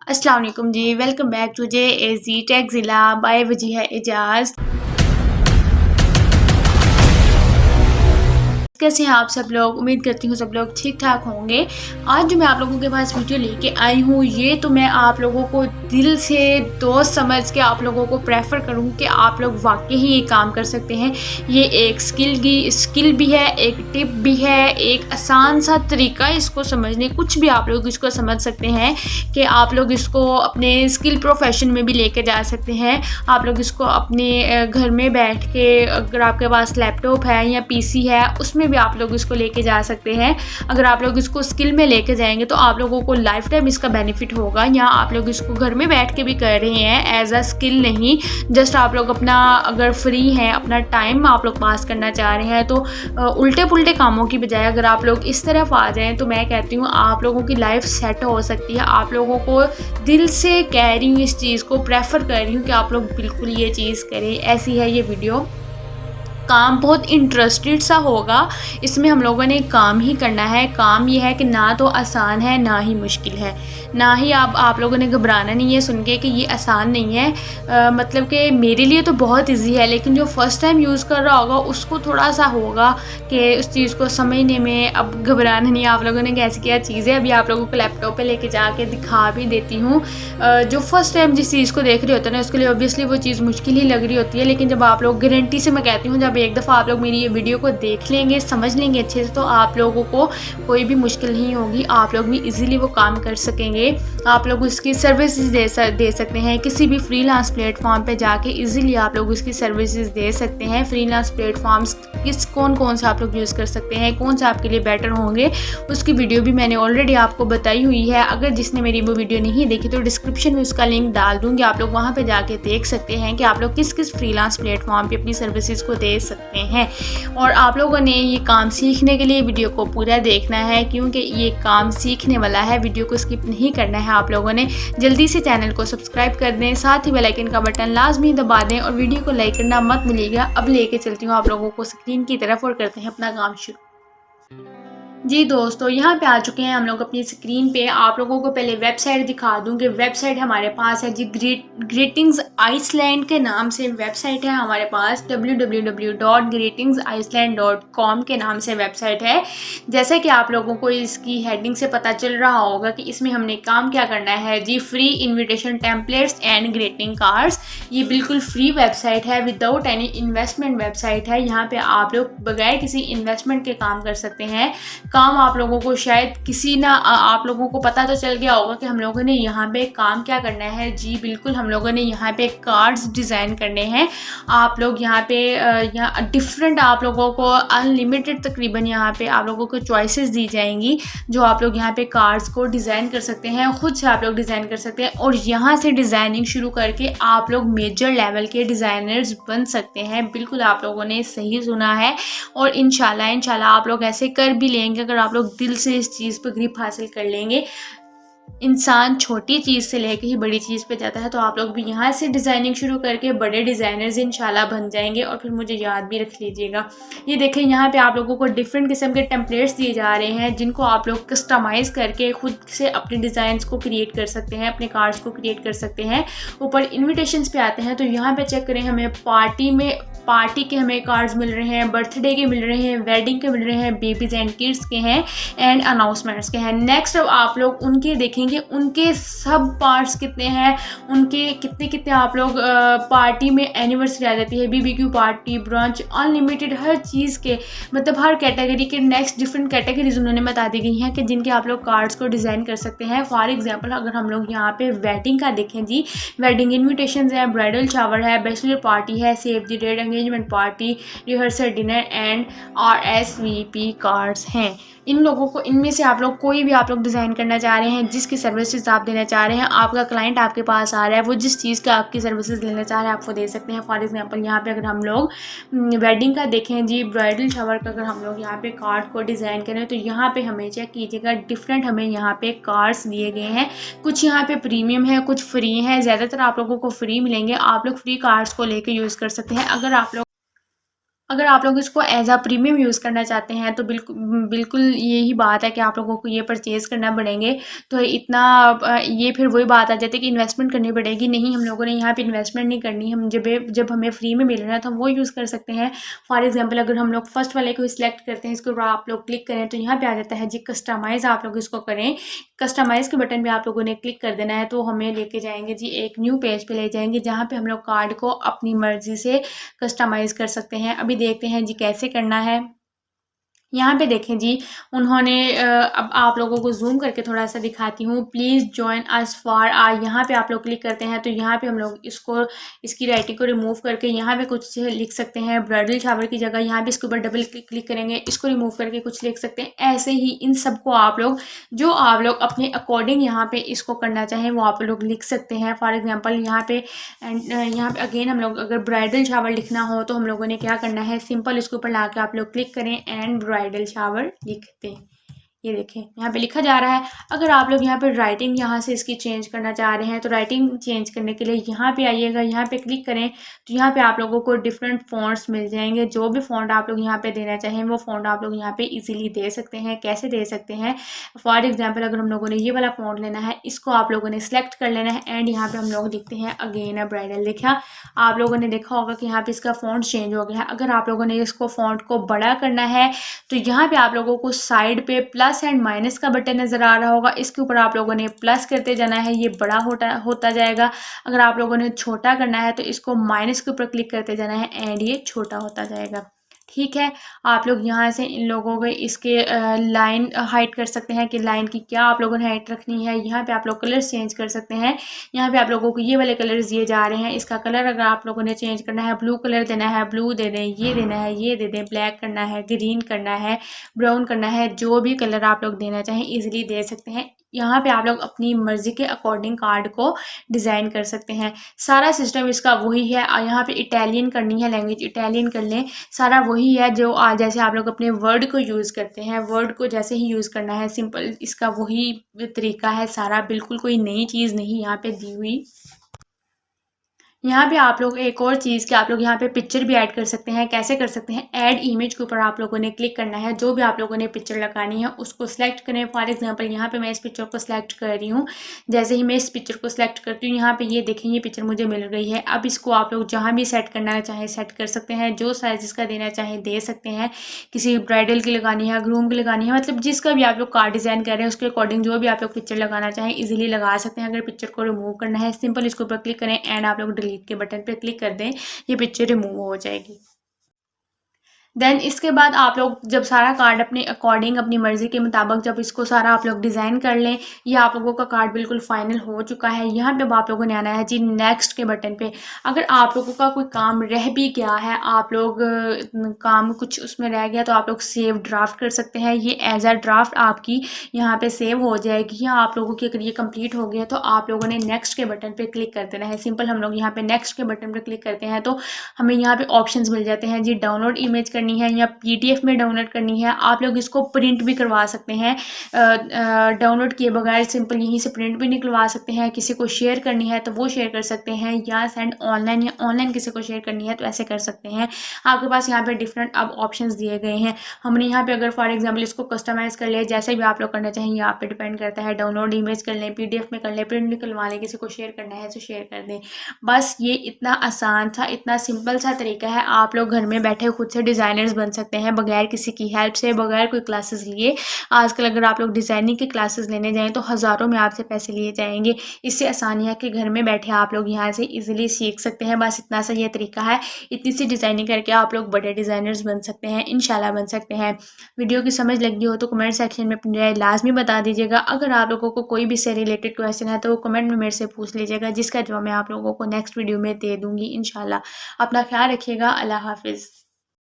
अस्सलाम वालेकुम जी। Welcome back to J A G tech ज़िला बाय वजीहा एजाज। कैसे हैं आप सब लोग? उम्मीद करती हूँ सब लोग ठीक ठाक होंगे। आज जो मैं आप लोगों के पास वीडियो लेके आई हूँ, ये तो मैं आप लोगों को दिल से दोस्त समझ के आप लोगों को प्रेफर करूँगी कि आप लोग वाकई ही ये काम कर सकते हैं। ये एक स्किल भी है, एक टिप भी है, एक आसान सा तरीका है इसको समझने। कुछ भी आप लोग इसको समझ सकते हैं कि आप लोग इसको अपने स्किल प्रोफेशन में भी लेके जा सकते हैं। आप लोग इसको अपने घर में बैठ के, अगर आपके पास लैपटॉप है या पीसी है, उसमें भी आप लोग इसको लेके जा सकते हैं। अगर आप लोग इसको स्किल में लेके जाएंगे तो आप लोगों को लाइफ टाइम इसका बेनिफिट होगा। या आप लोग इसको घर में बैठ के भी कर रहे हैं एज अ स्किल नहीं, जस्ट आप लोग अपना अगर फ्री हैं, अपना टाइम आप लोग पास करना चाह रहे हैं, तो उल्टे पुल्टे कामों की बजाय अगर आप लोग इस तरफ आ जाएं तो मैं कहती हूँ आप लोगों की लाइफ सेट हो सकती है। आप लोगों को दिल से कह रही हूँ, इस चीज़ को प्रेफर कर रही हूँ कि आप लोग बिल्कुल ये चीज़ करें। ऐसी है ये वीडियो। काम बहुत इंटरेस्टेड सा होगा। इसमें हम लोगों ने काम ही करना है। काम ये है कि ना तो आसान है ना ही मुश्किल है, ना ही आप लोगों ने घबराना नहीं है सुन के कि ये आसान नहीं है। मतलब कि मेरे लिए तो बहुत इजी है, लेकिन जो फर्स्ट टाइम यूज़ कर रहा होगा उसको थोड़ा सा होगा कि उस चीज़ को समझने में। अब घबराना नहीं है। आप लोगों ने कैसे क्या चीज़ है, अभी आप लोगों को लैपटॉप पे लेके जाके दिखा भी देती हूँ। जो फर्स्ट टाइम जिस चीज़ को देख रहे होते हैं ना, उसके लिए ऑब्वियसली वो चीज़ मुश्किल ही लग रही होती है। लेकिन जब आप लोग, गारंटी से मैं कहती हूँ, जब एक दफ़ा आप लोग मेरी ये वीडियो को देख लेंगे, समझ लेंगे अच्छे से, तो आप लोगों को कोई भी मुश्किल नहीं होगी। आप लोग भी इजीली वो काम कर सकेंगे। आप लोग उसकी सर्विसेज दे सकते हैं। किसी भी फ्रीलांस प्लेटफॉर्म पे जाके इजीली आप लोग उसकी सर्विसेज दे सकते हैं। फ्रीलांस प्लेटफॉर्म्स कौन से आप लोग यूज़ कर सकते हैं, कौन से आपके लिए बेटर होंगे, उसकी वीडियो भी मैंने ऑलरेडी आपको बताई हुई है। अगर जिसने मेरी वो वीडियो नहीं देखी तो डिस्क्रिप्शन में उसका लिंक डाल दूँगी, आप लोग वहाँ पे जाके देख सकते हैं कि आप लोग किस किस फ्रीलांस प्लेटफॉर्म पे अपनी सर्विसेज को दे सकते हैं। और आप लोगों ने ये काम सीखने के लिए वीडियो को पूरा देखना है, क्योंकि ये काम सीखने वाला है। वीडियो को स्किप नहीं करना है। आप लोगों ने जल्दी से चैनल को सब्सक्राइब कर दें, साथ ही बेल आइकन का बटन लाजमी दबा दें और वीडियो को लाइक करना मत भूलिएगा। अब लेके चलती हूँ आप लोगों को स्क्रीन की तरफ और करते हैं अपना काम शुरू। जी दोस्तों, यहाँ पे आ चुके हैं हम लोग अपनी स्क्रीन पे। आप लोगों को पहले वेबसाइट दिखा दूँ कि वेबसाइट हमारे पास है जी, ग्रीटिंग्स आइसलैंड के नाम से वेबसाइट है हमारे पास। www.greetingsiceland.com के नाम से वेबसाइट है। जैसे कि आप लोगों को इसकी हेडिंग से पता चल रहा होगा कि इसमें हमने काम क्या करना है जी, free invitation templates and greeting cards. ये बिल्कुल फ्री वेबसाइट है, विदाउट एनी इन्वेस्टमेंट वेबसाइट है। यहाँ पे आप लोग बगैर किसी इन्वेस्टमेंट के काम कर सकते हैं। काम आप लोगों को शायद आप लोगों को पता तो चल गया होगा कि हम लोगों ने यहाँ पे काम क्या करना है जी। बिल्कुल, हम लोगों ने यहाँ पे कार्ड्स डिज़ाइन करने हैं। आप लोग यहाँ पे यहाँ डिफरेंट, आप लोगों को अनलिमिटेड तकरीबन यहाँ पे आप लोगों को चॉइसेस दी जाएंगी, जो आप लोग यहाँ पे कार्ड्स को डिज़ाइन कर सकते हैं। खुद से आप लोग डिज़ाइन कर सकते हैं और यहाँ से डिज़ाइनिंग शुरू करके आप लोग मेजर लेवल के डिज़ाइनर्स बन सकते हैं। बिल्कुल आप लोगों ने सही सुना है और इंशाल्लाह आप लोग ऐसे कर भी लेंगे अगर आप लोग दिल से इस चीज़ पर ग्रिप हासिल कर लेंगे। इंसान छोटी चीज़ से लेके ही बड़ी चीज़ पे जाता है, तो आप लोग भी यहाँ से डिज़ाइनिंग शुरू करके बड़े डिज़ाइनर्स इंशाल्लाह बन जाएंगे और फिर मुझे याद भी रख लीजिएगा। ये देखें, यहाँ पे आप लोगों को डिफरेंट किस्म के टेम्पलेट्स दिए जा रहे हैं, जिनको आप लोग कस्टमाइज़ करके खुद से अपने डिज़ाइंस को क्रिएट कर सकते हैं, अपने कार्ड्स को क्रिएट कर सकते हैं। ऊपर इन्विटेशंस पे आते हैं तो यहाँ पे चेक करें, हमें पार्टी के हमें कार्ड्स मिल रहे हैं, बर्थडे के मिल रहे हैं, वेडिंग के मिल रहे हैं, बेबीज़ एंड किड्स के हैं, एंड अनाउंसमेंट्स के हैं। नेक्स्ट अब आप लोग उनके देखेंगे, उनके सब पार्ट्स कितने हैं, उनके कितने कितने आप लोग पार्टी में एनिवर्सरी आ जाती है, बीबीक्यू पार्टी, ब्रंच, अनलिमिटेड, हर चीज़ के, मतलब हर कैटेगरी के नेक्स्ट डिफरेंट कैटेगरीज उन्होंने बता दी गई हैं कि जिनके आप लोग कार्ड्स को डिज़ाइन कर सकते हैं। फॉर एग्जांपल अगर हम लोग यहाँ पे वेडिंग का देखें जी, वेडिंग इन्विटेशंस है, ब्राइडल शावर है, बैचलर पार्टी है, save the date, engagement party, rehearsal, dinner and RSVP cards हैं। इन लोगों को, इनमें से आप लोग कोई भी आप लोग डिज़ाइन करना चाह रहे हैं, जिसकी सर्विसेज आप देना चाह रहे हैं, आपका क्लाइंट आपके पास आ रहा है, वो जिस चीज़ का आपकी सर्विसेज लेना चाह रहे हैं आप वो दे सकते हैं। फॉर एग्जांपल यहाँ पे अगर हम लोग वेडिंग का देखें जी, ब्राइडल शावर का अगर हम लोग यहाँ पे कार्ड को डिज़ाइन करें तो यहाँ पे हमें चेक कीजिएगा, डिफरेंट हमें यहाँ पे कार्ड्स दिए गए हैं। कुछ यहाँ पे प्रीमियम है, कुछ फ्री है, ज़्यादातर आप लोगों को फ्री मिलेंगे। आप लोग फ्री कार्ड्स को लेकर यूज़ कर सकते हैं। अगर आप लोग इसको एज अ प्रीमियम यूज़ करना चाहते हैं तो बिल्कुल बिल्कुल यही बात है कि आप लोगों को ये परचेज़ करना पड़ेंगे। तो इतना ये फिर वही बात आ जाती है कि इन्वेस्टमेंट करनी पड़ेगी। नहीं, हम लोगों ने यहाँ पे इन्वेस्टमेंट नहीं करनी। हम जब हमें फ्री में मिल रहा है तो हम वो यूज़ कर सकते हैं। फॉर एग्जांपल अगर हम लोग फर्स्ट वाले को सिलेक्ट करते हैं, इसके ऊपर आप लोग क्लिक करें तो यहाँ पे आ जाता है जी कस्टमाइज़। आप लोग इसको करें, कस्टमाइज़ के बटन पे आप लोगों ने क्लिक कर देना है तो हमें लेके जाएंगे जी एक न्यू पेज पे ले जाएंगे, जहाँ पे हम लोग कार्ड को अपनी मर्जी से कस्टमाइज़ कर सकते हैं। अभी देखते हैं जी कैसे करना है। यहाँ पे देखें जी, उन्होंने अब आप लोगों को जूम करके थोड़ा सा दिखाती हूँ। Please join us for our, यहाँ पे आप लोग क्लिक करते हैं तो यहाँ पे हम लोग इसकी राइटिंग को रिमूव करके यहाँ पे कुछ लिख सकते हैं। ब्राइडल शावर की जगह यहाँ पे इसके ऊपर डबल क्लिक करेंगे, इसको रिमूव करके कुछ लिख सकते हैं। ऐसे ही इन सबको आप लोग जो आप लोग अपने अकॉर्डिंग यहाँ पे इसको करना चाहें वो आप लोग लिख सकते हैं। फॉर एग्जाम्पल यहाँ पे यहाँ पे अगेन हम लोग अगर ब्राइडल शावर लिखना हो तो हम लोगों ने क्या करना है, सिंपल इसके ऊपर ला के आप लोग क्लिक करें एंड ब्राइडल शावर लिख दें। ये देखें यहाँ पे लिखा जा रहा है। अगर आप लोग यहाँ पे राइटिंग यहाँ से इसकी चेंज करना चाह रहे हैं तो राइटिंग चेंज करने के लिए यहाँ पे आइएगा, यहाँ पे क्लिक करें तो यहाँ पे आप लोगों को डिफरेंट फ़ॉन्ट्स मिल जाएंगे। जो भी फ़ॉन्ट आप लोग यहाँ पे देना चाहें वो फ़ॉन्ट आप लोग यहाँ पे इजीली दे सकते हैं। कैसे दे सकते हैं, फॉर एग्जाम्पल अगर हम लोगों ने ये वाला फ़ॉन्ट लेना है, इसको आप लोगों ने सेलेक्ट कर लेना है एंड यहाँ पे हम लोग लिखते हैं अगेन अ ब्राइडल। देखा, आप लोगों ने देखा होगा कि यहाँ पे इसका फ़ॉन्ट चेंज हो गया है। अगर आप लोगों ने इसको फ़ॉन्ट को बड़ा करना है तो यहाँ पे आप लोगों को साइड पे प्लस एंड माइनस का बटन नज़र आ रहा होगा, इसके ऊपर आप लोगों ने प्लस करते जाना है, ये बड़ा होता जाएगा। अगर आप लोगों ने छोटा करना है तो इसको माइनस के ऊपर क्लिक करते जाना है एंड ये छोटा होता जाएगा। ठीक है, आप लोग यहाँ से इन लोगों को इसके लाइन हाइट कर सकते हैं कि लाइन की क्या आप लोगों ने हाइट रखनी है। यहाँ पे आप लोग कलर चेंज कर सकते हैं। यहाँ पे आप लोगों को ये वाले कलर्स दिए जा रहे हैं, इसका कलर अगर आप लोगों ने चेंज करना है, ब्लू कलर देना है ब्लू दे दें, ये देना है ये दे दें, ब्लैक करना है, ग्रीन करना है, ब्राउन करना है, जो भी कलर आप लोग देना चाहें ईजिली दे सकते हैं। यहाँ पे आप लोग अपनी मर्जी के अकॉर्डिंग कार्ड को डिज़ाइन कर सकते हैं। सारा सिस्टम इसका वही है। यहाँ पे इटालियन करनी है, लैंग्वेज इटालियन कर लें, सारा वही है जो जैसे आप लोग अपने वर्ड को यूज़ करते हैं, वर्ड को जैसे ही यूज़ करना है, सिंपल इसका वही तरीका है सारा, बिल्कुल कोई नई चीज़ नहीं यहाँ पे दी हुई। यहाँ पे आप लोग एक और चीज़ कि आप लोग यहाँ पे पिक्चर भी ऐड कर सकते हैं। कैसे कर सकते हैं, ऐड इमेज के ऊपर आप लोगों ने क्लिक करना है। जो भी आप लोगों ने पिक्चर लगानी है उसको सिलेक्ट करें। फॉर एग्जांपल यहाँ पे मैं इस पिक्चर को सिलेक्ट कर रही हूँ। जैसे ही मैं इस पिक्चर को सिलेक्ट करती हूँ, यहाँ पे ये देखें ये पिक्चर मुझे मिल रही है। अब इसको आप लोग जहाँ भी सेट करना चाहें सेट कर सकते हैं, जो साइज इसका देना चाहें दे सकते हैं। किसी ब्राइडल की लगानी है, ग्रूम की लगानी है, मतलब जिसका भी आप लोग कार्ड डिज़ाइन कर रहे हैं उसके अकॉर्डिंग जो भी आप लोग पिक्चर लगाना चाहें ईजिली लगा सकते हैं। अगर पिक्चर को रिमूव करना है, सिंपल इसके ऊपर क्लिक करें एंड आप लोग डिलीट के बटन पर क्लिक कर दें, ये पिक्चर रिमूव हो जाएगी। देन इसके बाद आप लोग जब सारा कार्ड अपने अकॉर्डिंग अपनी मर्ज़ी के मुताबिक जब इसको सारा आप लोग डिज़ाइन कर लें, ये आप लोगों का कार्ड बिल्कुल फाइनल हो चुका है। यहाँ पे आप लोगों ने आना है जी नेक्स्ट के बटन पे। अगर आप लोगों का कोई काम रह भी गया है, आप लोग काम कुछ उसमें रह गया तो आप लोग सेव ड्राफ्ट कर सकते हैं। ये एज अ ड्राफ्ट आपकी यहाँ पे सेव हो जाएगी। या आप लोगों की अगर ये कंप्लीट हो गया तो आप लोगों ने नेक्स्ट के बटन पर क्लिक कर देना है। सिंपल हम लोग यहाँ पे नेक्स्ट के बटन पर क्लिक करते हैं तो हमें यहाँ पे ऑप्शंस मिल जाते हैं जी, डाउनलोड इमेज करनी है या पीडीएफ में डाउनलोड करनी है। आप लोग इसको प्रिंट भी करवा सकते हैं, डाउनलोड किए बगैर सिंपल यहीं से प्रिंट भी निकलवा सकते हैं। किसी को शेयर करनी है तो वो शेयर कर सकते हैं, या सेंड ऑनलाइन या ऑनलाइन किसी को शेयर करनी है तो ऐसे कर सकते हैं। आपके पास यहाँ पे डिफरेंट अब ऑप्शंस दिए गए हैं। हमने यहाँ पे अगर फॉर एग्जाम्पल इसको कस्टमाइज़ कर ले, जैसे भी आप लोग करना चाहेंगे आप पे डिपेंड करता है। डाउनलोड इमेज कर लें, पीडीएफ में कर लें, प्रिंट निकलवा लें, किसी को शेयर करना है तो शेयर कर दें। बस ये इतना आसान था, इतना सिंपल सा तरीका है। आप लोग घर में बैठे खुद से डिज़ाइनर्स बन सकते हैं बगैर किसी की हेल्प से, बगैर कोई क्लासेस लिए। आजकल अगर आप लोग डिज़ाइनिंग की क्लासेस लेने जाएं तो हज़ारों में आपसे पैसे लिए जाएंगे। इससे आसानी है कि घर में बैठे आप लोग यहाँ से इजीली सीख सकते हैं। बस इतना सा ये तरीका है, इतनी सी डिज़ाइनिंग करके आप लोग बड़े डिज़ाइनर्स बन सकते हैं, इंशाल्लाह बन सकते हैं। वीडियो की समझ लगी हो तो कमेंट सेक्शन में अपनी राय लाजमी बता दीजिएगा। अगर आप लोगों को कोई भी से रिलेटेड क्वेश्चन है तो वो कमेंट में मेरे से पूछ लीजिएगा, जिसका जवाब मैं आप लोगों को नेक्स्ट वीडियो में दे दूँगी इंशाल्लाह। अपना ख्याल रखिएगा। अल्लाह हाफिज़।